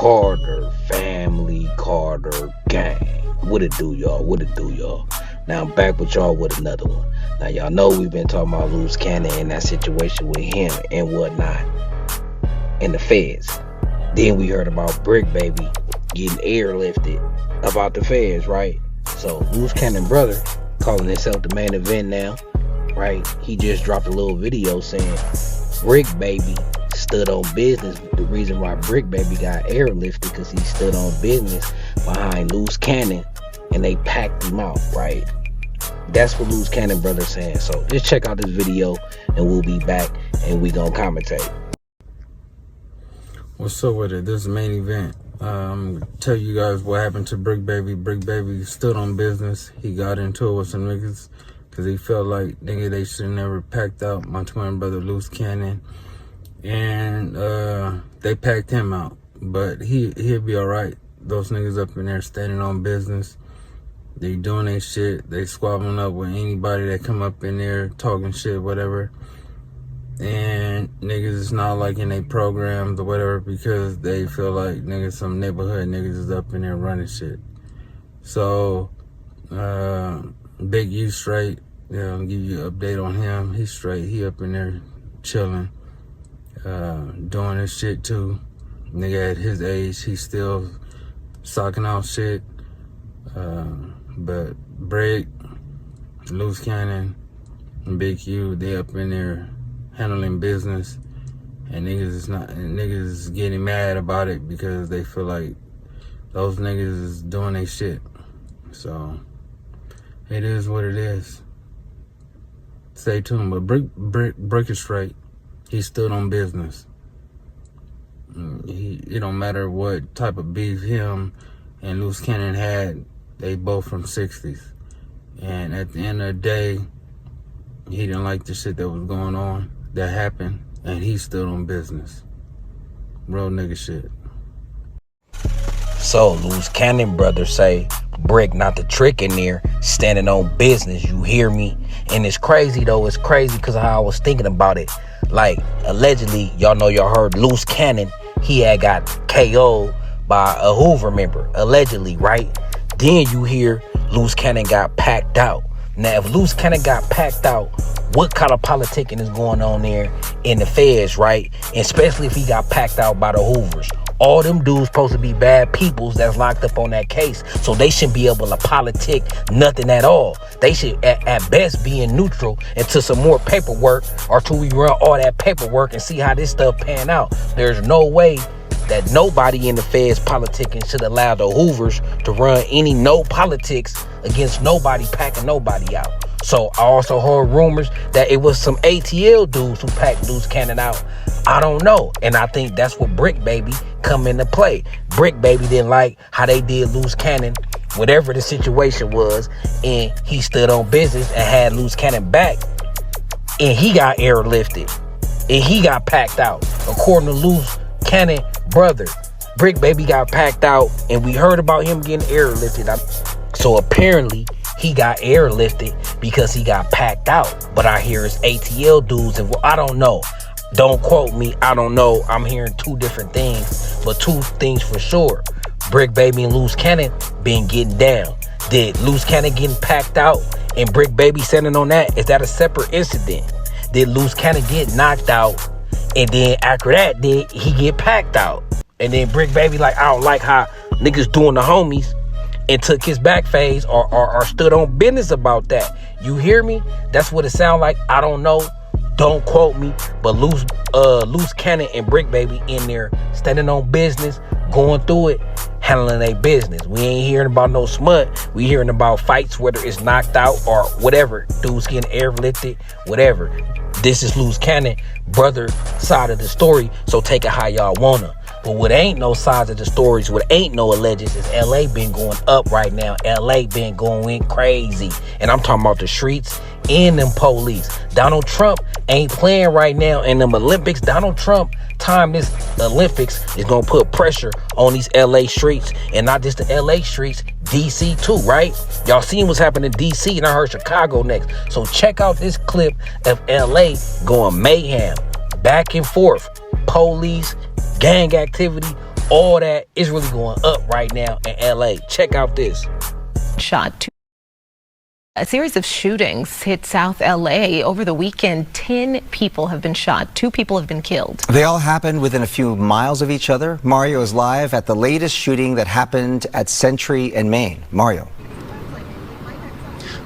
Carter family, Carter gang. What it do, y'all? What it do, y'all? Now I'm back with y'all with another one. Now y'all know we've been talking about Luce Cannon and that situation with him and whatnot in the feds. Then we heard about Bricc baby getting airlifted about the feds, right? So Luce Cannon brother calling himself the main event now, right? He just dropped a little video saying Bricc baby stood on business. The reason why Bricc baby got airlifted because he stood on business behind Luce Cannon and they packed him out, right? That's what Luce Cannon brother saying. So just check out this video and we'll be back and we gonna commentate. What's up with it? This is main event. Tell you guys what happened to Bricc baby. Bricc baby stood on business. He got into it with some niggas because he felt like nigga they should never packed out my twin brother Luce Cannon, and they packed him out. But he'll be all right. Those niggas up in there standing on business. They doing their shit. They squabbling up with anybody that come up in there talking shit, whatever. And niggas is not liking their programs or whatever because they feel like niggas, some neighborhood niggas is up in there running shit. So, Big U straight. Yeah, I'll give you an update on him. He's straight. He up in there chilling, doing his shit too. Nigga at his age, he's still socking out shit. But Bricc, Luce Cannon, and Big U, they up in there handling business, and niggas is getting mad about it because they feel like those niggas is doing their shit. So it is what it is. Stay tuned. But Bricc is straight. He stood on business. It don't matter what type of beef him and Luce Cannon had. They both from 60s. And at the end of the day, he didn't like the shit that was going on, that happened, and he stood on business. Real nigga shit. So Luce Cannon brother say Bricc not the trick in there, standing on business, you hear me? And it's crazy though, it's crazy because how I was thinking about it. Like, allegedly, y'all know y'all heard Luce Cannon, he had got KO'd by a Hoover member, allegedly, right? Then you hear Luce Cannon got packed out. Now, if Luce Cannon got packed out, what kind of politicking is going on there in the feds, right? And especially if he got packed out by the Hoovers. All them dudes supposed to be bad peoples that's locked up on that case. So they shouldn't be able to politic nothing at all. They should at best be in neutral until some more paperwork or till we run all that paperwork and see how this stuff pan out. There's no way that nobody in the feds politicking should allow the Hoovers to run any no politics against nobody packing nobody out. So I also heard rumors that it was some ATL dudes who packed Luce Cannon out. I don't know. And I think that's what Bricc baby come into play. Bricc baby didn't like how they did Luce Cannon, whatever the situation was, and he stood on business and had Luce Cannon back, and he got airlifted and he got packed out. According to Luce Cannon brother, Bricc baby got packed out, and we heard about him getting airlifted. So apparently he got airlifted because he got packed out. But I hear it's ATL dudes, and I don't know. Don't quote me. I don't know. I'm hearing two different things, but two things for sure. Bricc baby and Luce Cannon been getting down. Did Luce Cannon getting packed out and Bricc baby standing on that? Is that a separate incident? Did Luce Cannon get knocked out, and then after that, did he get packed out? And then Bricc baby like, I don't like how niggas doing the homies, and took his back phase or stood on business about that. You hear me? That's what it sound like. I don't know. Don't quote me. But Luce Cannon and Bricc baby in there standing on business, going through it, handling their business. We ain't hearing about no smut. We hearing about fights, whether it's knocked out or whatever. Dudes getting airlifted, whatever. This is Luce Cannon brother side of the story, so take it how y'all wanna. But what ain't no sides of the stories, what ain't no alleges is LA been going up right now. LA been going crazy. And I'm talking about the streets and them police. Donald Trump ain't playing right now in them Olympics. Donald Trump time this Olympics is gonna put pressure on these LA streets, and not just the LA streets, DC too, right? Y'all seen what's happening in DC, and I heard Chicago next. So check out this clip of LA going mayhem, back and forth, police, gang activity, all that is really going up right now in LA. Check out this. Shot. A series of shootings hit South LA over the weekend. 10 people have been shot. 2 people have been killed. They all happened within a few miles of each other. Mario is live at the latest shooting that happened at Century in Maine. Mario.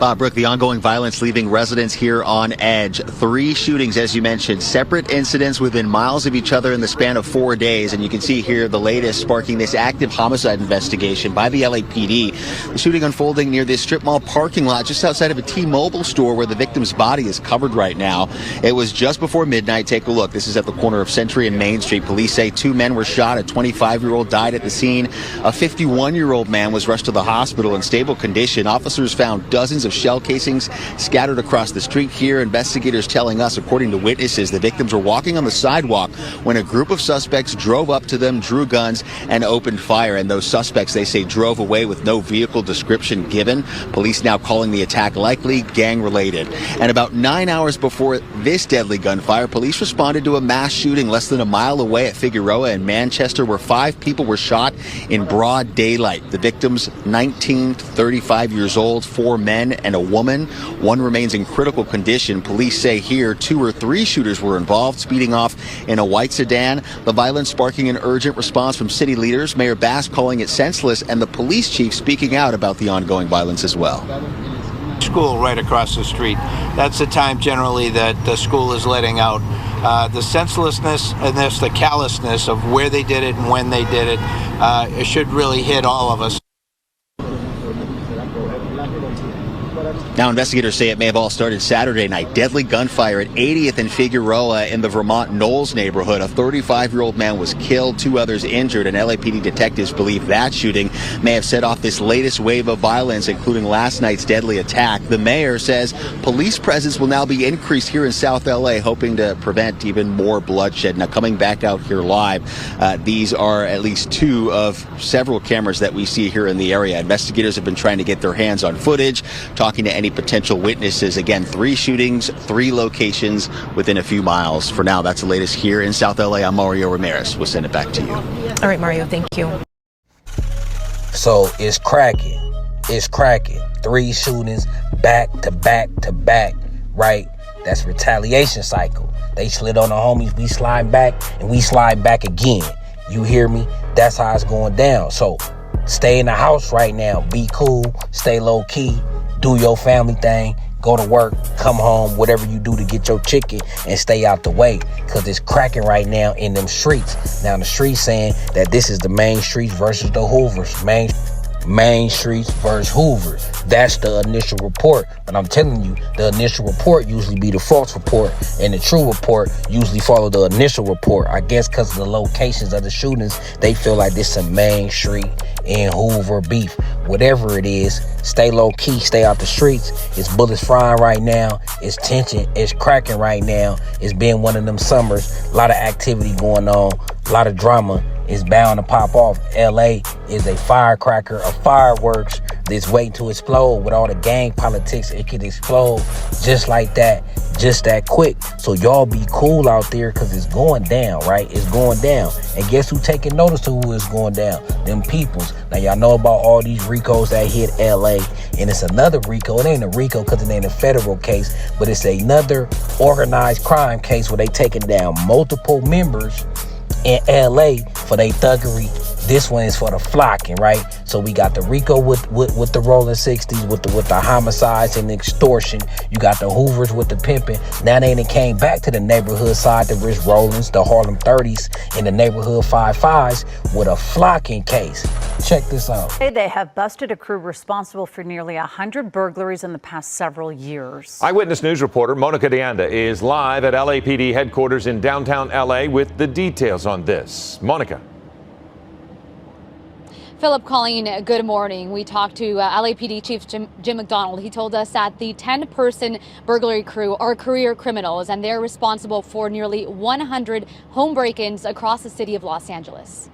Bricc, the ongoing violence leaving residents here on edge. 3 shootings, as you mentioned, separate incidents within miles of each other in the span of 4 days. And you can see here the latest sparking this active homicide investigation by the LAPD. The shooting unfolding near this strip mall parking lot just outside of a T-Mobile store where the victim's body is covered right now. It was just before midnight. Take a look. This is at the corner of Century and Main Street. Police say 2 men were shot. A 25-year-old died at the scene. A 51-year-old man was rushed to the hospital in stable condition. Officers found dozens of shell casings scattered across the street here. Investigators telling us, according to witnesses, the victims were walking on the sidewalk when a group of suspects drove up to them, drew guns, and opened fire. And those suspects, they say, drove away with no vehicle description given. Police now calling the attack likely gang-related. And about 9 hours before this deadly gunfire, police responded to a mass shooting less than a mile away at Figueroa in Manchester, where 5 people were shot in broad daylight. The victims, 19 to 35 years old, 4 men and a woman. 1 remains in critical condition. Police say here 2 or 3 shooters were involved, speeding off in a white sedan. The violence sparking an urgent response from city leaders, Mayor Bass calling it senseless, and the police chief speaking out about the ongoing violence as well. School right across the street. That's the time generally that the school is letting out. The senselessness and the callousness of where they did it and when they did it, it should really hit all of us. Now, investigators say it may have all started Saturday night. Deadly gunfire at 80th and Figueroa in the Vermont Knolls neighborhood. A 35-year-old man was killed, 2 others injured, and LAPD detectives believe that shooting may have set off this latest wave of violence, including last night's deadly attack. The mayor says police presence will now be increased here in South LA, hoping to prevent even more bloodshed. Now, coming back out here live, these are at least 2 of several cameras that we see here in the area. Investigators have been trying to get their hands on footage, talking to any potential witnesses. Again, 3 shootings, 3 locations within a few miles. For now, that's the latest here in South LA. I'm Mario Ramirez. We'll send it back to you. All right, Mario, thank you. So it's cracking. It's cracking. 3 shootings back to back to back, right? That's retaliation cycle. They slid on the homies, we slide back, and we slide back again. You hear me? That's how it's going down. So stay in the house right now. Be cool. Stay low key. Do your family thing. Go to work. Come home. Whatever you do to get your chicken and stay out the way. Because it's cracking right now in them streets. Now the streets saying that this is the main streets versus the Hoovers. Main streets versus Hoovers. That's the initial report. But I'm telling you, the initial report usually be the false report, and the true report usually follow the initial report. I guess because of the locations of the shootings, they feel like this is a Main Street and Hoover beef. Whatever it is, stay low key, stay out the streets. It's bullets flying right now. It's tension. It's cracking right now. It's been one of them summers. A lot of activity going on. A lot of drama is bound to pop off. LA is a firecracker of fireworks that's waiting to explode. With all the gang politics, it could explode just like that, just that quick. So y'all be cool out there, because it's going down, right? It's going down. And guess who taking notice to who is going down? Them peoples. Now y'all know about all these RICOs that hit LA, and it's another RICO. It ain't a RICO because it ain't a federal case, but it's another organized crime case where they taking down multiple members in LA for their thuggery. This one is for the flocking, right? So we got the RICO with the rolling 60s, with the homicides and extortion. You got the Hoovers with the pimping. Now they done came back to the neighborhood side, the Rich Rollins, the Harlem 30s, and the neighborhood 55s with a flocking case. Check this out. They have busted a crew responsible for nearly 100 burglaries in the past several years. Eyewitness News reporter Monica Deanda is live at LAPD headquarters in downtown LA with the details on this. Monica. Philip, Colleen, good morning. We talked to LAPD Chief Jim McDonald. He told us that the 10-person burglary crew are career criminals, and they're responsible for nearly 100 home break-ins across the city of Los Angeles.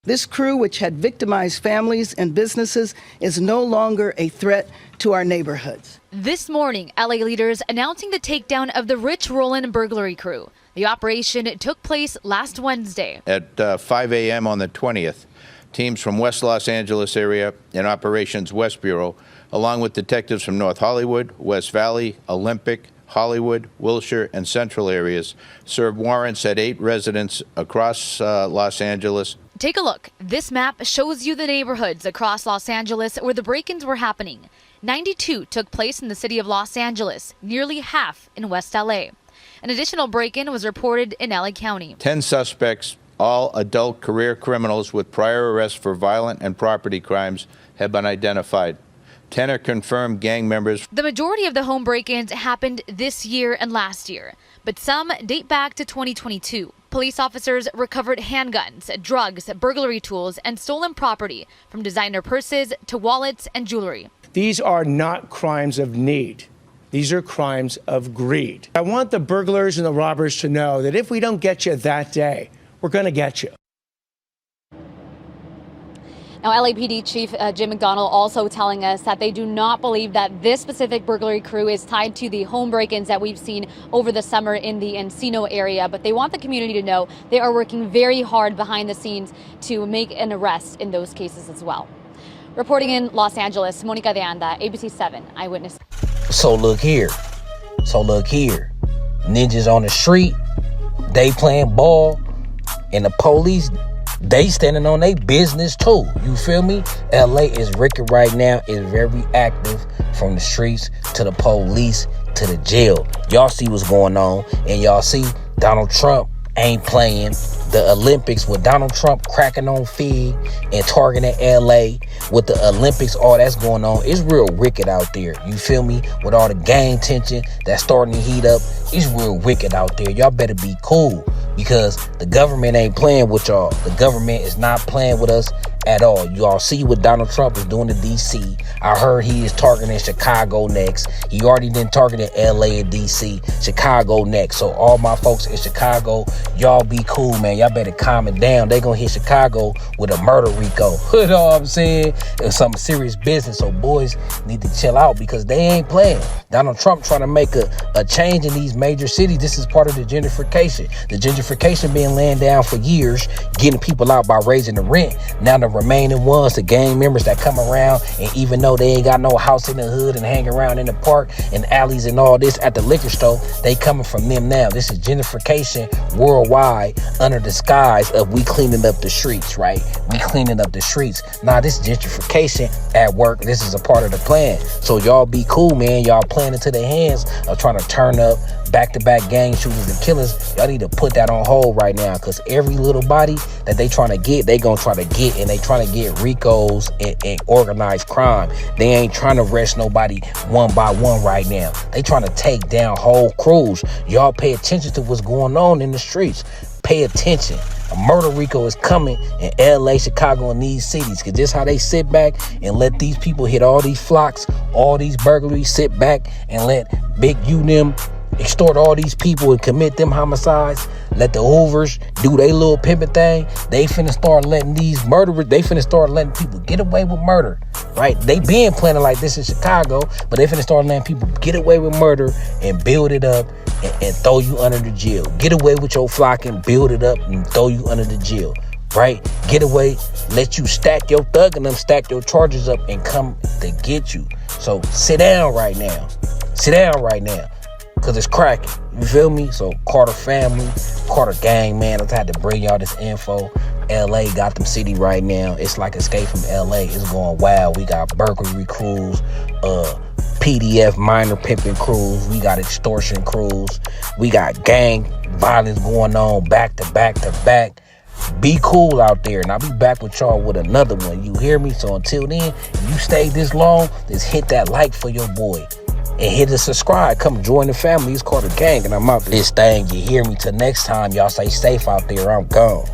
This crew, which had victimized families and businesses, is no longer a threat to our neighborhoods. This morning, LA leaders announcing the takedown of the Rich Rollin burglary crew. The The operation took place last Wednesday. At 5 a.m. on the 20th, teams from West Los Angeles area and Operations West Bureau, along with detectives from North Hollywood, West Valley, Olympic, Hollywood, Wilshire, and Central areas, served warrants at 8 residents across Los Angeles. Take a look. This map shows you the neighborhoods across Los Angeles where the break-ins were happening. 92 took place in the city of Los Angeles, nearly half in West LA. An additional break-in was reported in LA County. 10 suspects, all adult career criminals with prior arrests for violent and property crimes, have been identified. 10 are confirmed gang members. The majority of the home break-ins happened this year and last year, but some date back to 2022. Police officers recovered handguns, drugs, burglary tools, and stolen property, from designer purses to wallets and jewelry. These are not crimes of need. These are crimes of greed. I want the burglars and the robbers to know that if we don't get you that day, we're going to get you. Now, LAPD Chief Jim McDonald also telling us that they do not believe that this specific burglary crew is tied to the home break-ins that we've seen over the summer in the Encino area, but they want the community to know they are working very hard behind the scenes to make an arrest in those cases as well. Reporting in Los Angeles, Monica de Anda, ABC 7 Eyewitness. So look here. Ninjas on the street, they playing ball, and the police, they standing on their business too. You feel me? LA is wicked right now. Is very active, from the streets to the police to the jail. Y'all see what's going on, and y'all see Donald Trump ain't playing. The Olympics with Donald Trump cracking on Fig and targeting LA with the Olympics, all that's going on. It's real wicked out there. You feel me? With all the gang tension that's starting to heat up, it's real wicked out there. Y'all better be cool, because the government ain't playing with y'all. The government is not playing with us at all. You all see what Donald Trump is doing to DC. I heard he is targeting Chicago next. He already been targeting LA and DC. Chicago next. So all my folks in Chicago, y'all be cool, man. Y'all better calm it down. They gonna hit Chicago with a murder RICO. You know what I'm saying? It's some serious business. So boys need to chill out, because they ain't playing. Donald Trump trying to make a change in these major cities. This is part of the gentrification. The gentrification been laying down for years, getting people out by raising the rent. Now the remaining ones, the gang members that come around, and even though they ain't got no house in the hood and hang around in the park and alleys and all this at the liquor store, they coming from them now. This is gentrification worldwide under the skies of we cleaning up the streets, right? We cleaning up the streets. Nah, this is gentrification at work. This is a part of the plan. So y'all be cool, man. Y'all playing into their hands of trying to turn up back-to-back gang shooters and killers. Y'all need to put that on hold right now, because every little body that they trying to get, they gonna try to get, and they trying to get RICOs and organized crime. They ain't trying to arrest nobody one by one right now. They trying to take down whole crews. Y'all pay attention to what's going on in the streets. Pay attention. A murder RICO is coming in LA, Chicago, and these cities, because this how they sit back and let these people hit all these flocks, all these burglaries, sit back and let Big U them extort all these people and commit them homicides. Let the Hoovers do their little pimping thing. They finna start letting these murderers, they finna start letting people get away with murder, right? They been planning like this in Chicago, but they finna start letting people get away with murder and build it up and throw you under the jail. Get away with your flock and build it up and throw you under the jail, right? Get away, let you stack your thug and them stack your charges up and come to get you. So sit down right now. Sit down right now. Because it's cracking. You feel me? So Carter family, Carter gang, man, I had to bring y'all this info. LA, Gotham City right now. It's like Escape from LA. It's going wild. We got burglary crews, PDF minor pimping crews. We got extortion crews. We got gang violence going on back to back to back. Be cool out there, and I'll be back with y'all with another one. You hear me? So until then, if you stayed this long, just hit that like for your boy. And hit the subscribe. Come join the family. It's called the gang, and I'm out this thing. You hear me? Till next time, y'all stay safe out there. I'm gone.